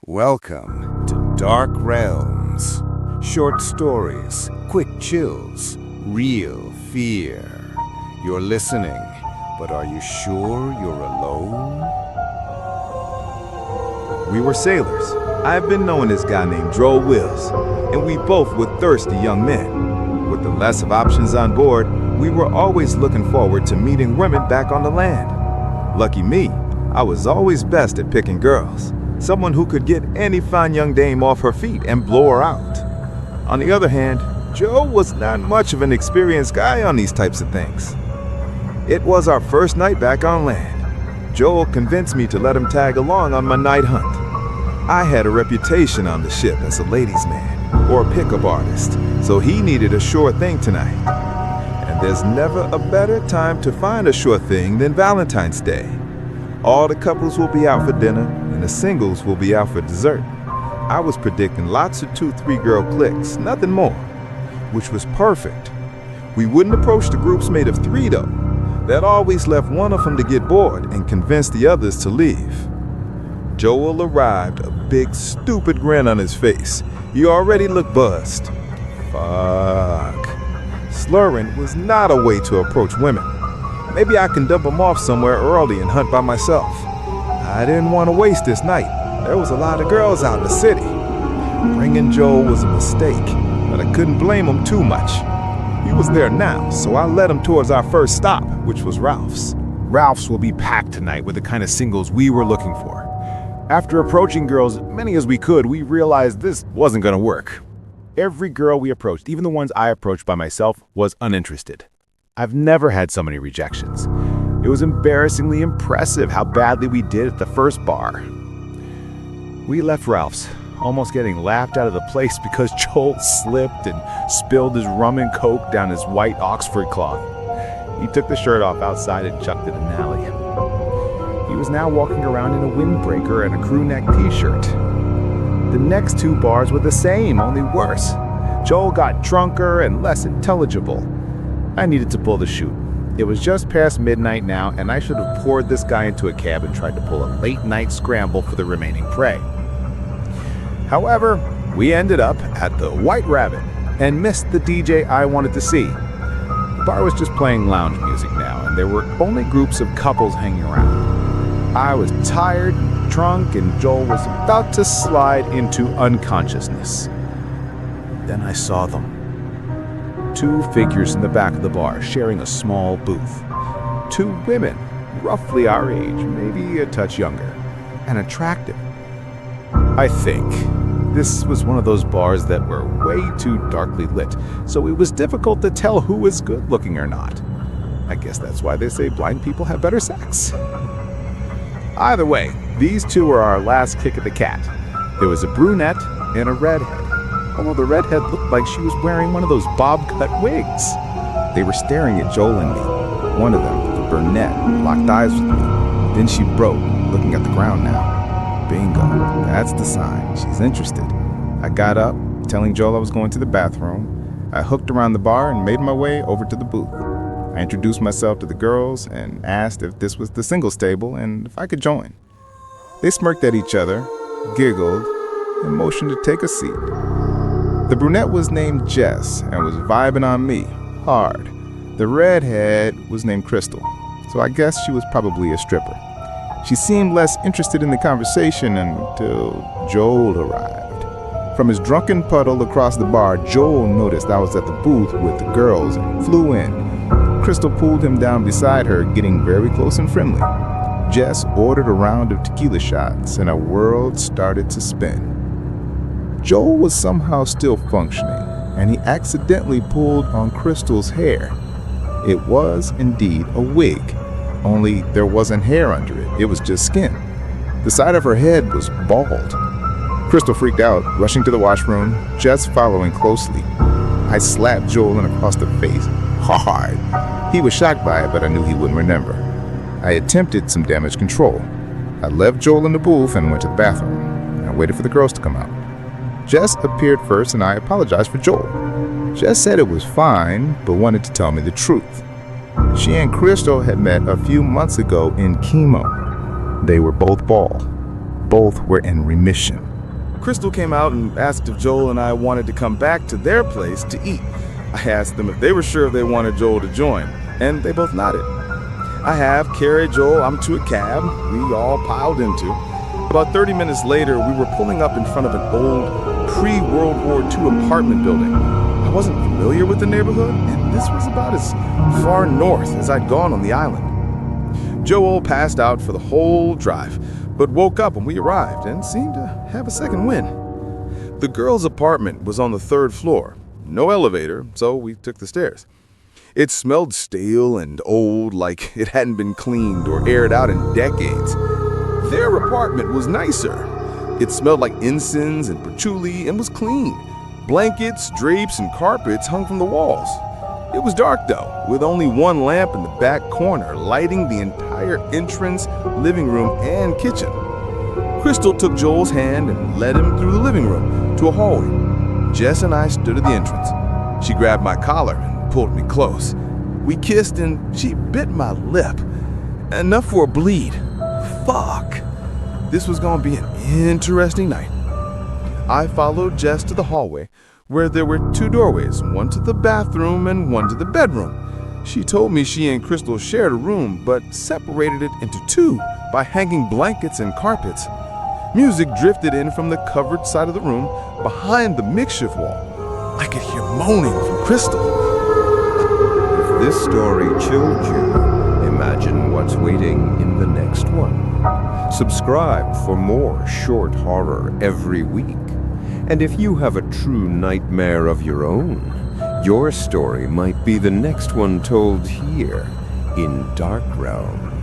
Welcome to Dark Realmz. Short stories, quick chills, real fear. You're listening, but are you sure you're alone? We were sailors. I've been knowing this guy named Dark Realmz, and we both were thirsty young men. With the less of options on board, we were always looking forward to meeting women back on the land. Lucky me, I was always best at picking girls. Someone who could get any fine young dame off her feet and blow her out. On the other hand, Joe was not much of an experienced guy on these types of things. It was our first night back on land. Joel convinced me to let him tag along on my night hunt. I had a reputation on the ship as a ladies' man, or a pickup artist, so he needed a sure thing tonight. And there's never a better time to find a sure thing than Valentine's Day. All the couples will be out for dinner, and the singles will be out for dessert. I was predicting lots of 2-3 girl cliques, nothing more, which was perfect. We wouldn't approach the groups made of 3 though. That always left one of them to get bored and convince the others to leave. Joel arrived, a big stupid grin on his face. He already looked buzzed. Fuck. Slurring was not a way to approach women. Maybe I can dump them off somewhere early and hunt by myself. I didn't want to waste this night. There was a lot of girls out in the city. Bringing Joel was a mistake, but I couldn't blame him too much. He was there now, so I led him towards our first stop, which was Ralph's. Ralph's will be packed tonight with the kind of singles we were looking for. After approaching girls, many as we could, we realized this wasn't going to work. Every girl we approached, even the ones I approached by myself, was uninterested. I've never had so many rejections. It was embarrassingly impressive how badly we did at the first bar. We left Ralph's, almost getting laughed out of the place because Joel slipped and spilled his rum and coke down his white Oxford cloth. He took the shirt off outside and chucked it in an alley. He was now walking around in a windbreaker and a crew neck t-shirt. The next 2 bars were the same, only worse. Joel got drunker and less intelligible. I needed to pull the chute. It was just past midnight now, and I should have poured this guy into a cab and tried to pull a late-night scramble for the remaining prey. However, we ended up at the White Rabbit and missed the DJ I wanted to see. The bar was just playing lounge music now, and there were only groups of couples hanging around. I was tired and drunk, and Joel was about to slide into unconsciousness. Then I saw them. 2 figures in the back of the bar sharing a small booth. 2 women, roughly our age, maybe a touch younger, and attractive. I think this was one of those bars that were way too darkly lit, so it was difficult to tell who was good looking or not. I guess that's why they say blind people have better sex. Either way, these 2 were our last kick at the cat. There was a brunette and a redhead. Although the redhead looked like she was wearing one of those bob-cut wigs. They were staring at Joel and me. One of them, the brunette, locked eyes with me. Then she broke, looking at the ground now. Bingo, that's the sign. She's interested. I got up, telling Joel I was going to the bathroom. I hooked around the bar and made my way over to the booth. I introduced myself to the girls and asked if this was the singles table and if I could join. They smirked at each other, giggled, and motioned to take a seat. The brunette was named Jess and was vibing on me, hard. The redhead was named Crystal, so I guess she was probably a stripper. She seemed less interested in the conversation until Joel arrived. From his drunken puddle across the bar, Joel noticed I was at the booth with the girls and flew in. Crystal pulled him down beside her, getting very close and friendly. Jess ordered a round of tequila shots and our world started to spin. Joel was somehow still functioning, and he accidentally pulled on Crystal's hair. It was indeed a wig, only there wasn't hair under it, it was just skin. The side of her head was bald. Crystal freaked out, rushing to the washroom, Jess following closely. I slapped Joel across the face, hard. He was shocked by it, but I knew he wouldn't remember. I attempted some damage control. I left Joel in the booth and went to the bathroom. I waited for the girls to come out. Jess appeared first and I apologized for Joel. Jess said it was fine, but wanted to tell me the truth. She and Crystal had met a few months ago in chemo. They were both bald. both were in remission. Crystal came out and asked if Joel and I wanted to come back to their place to eat. I asked them if they were sure they wanted Joel to join, and they both nodded. I have carried Joel up to a cab we all piled into. About 30 minutes later, we were pulling up in front of an old pre-World War II apartment building. I wasn't familiar with the neighborhood, and this was about as far north as I'd gone on the island. Joel passed out for the whole drive, but woke up when we arrived and seemed to have a second wind. The girls' apartment was on the 3rd floor. No elevator, so we took the stairs. It smelled stale and old, like it hadn't been cleaned or aired out in decades. Their apartment was nicer. It smelled like incense and patchouli and was clean. Blankets, drapes, and carpets hung from the walls. It was dark though, with only one lamp in the back corner lighting the entire entrance, living room, and kitchen. Crystal took Joel's hand and led him through the living room to a hallway. Jess and I stood at the entrance. She grabbed my collar and pulled me close. We kissed and she bit my lip. Enough for a bleed. Fuck. This was gonna be an interesting night. I followed Jess to the hallway, where there were 2 doorways, one to the bathroom and one to the bedroom. She told me she and Crystal shared a room, but separated it into 2 by hanging blankets and carpets. Music drifted in from the covered side of the room behind the makeshift wall. I could hear moaning from Crystal. If this story chilled you, imagine what's waiting in the next one. Subscribe for more short horror every week. And if you have a true nightmare of your own, your story might be the next one told here in Dark Realmz.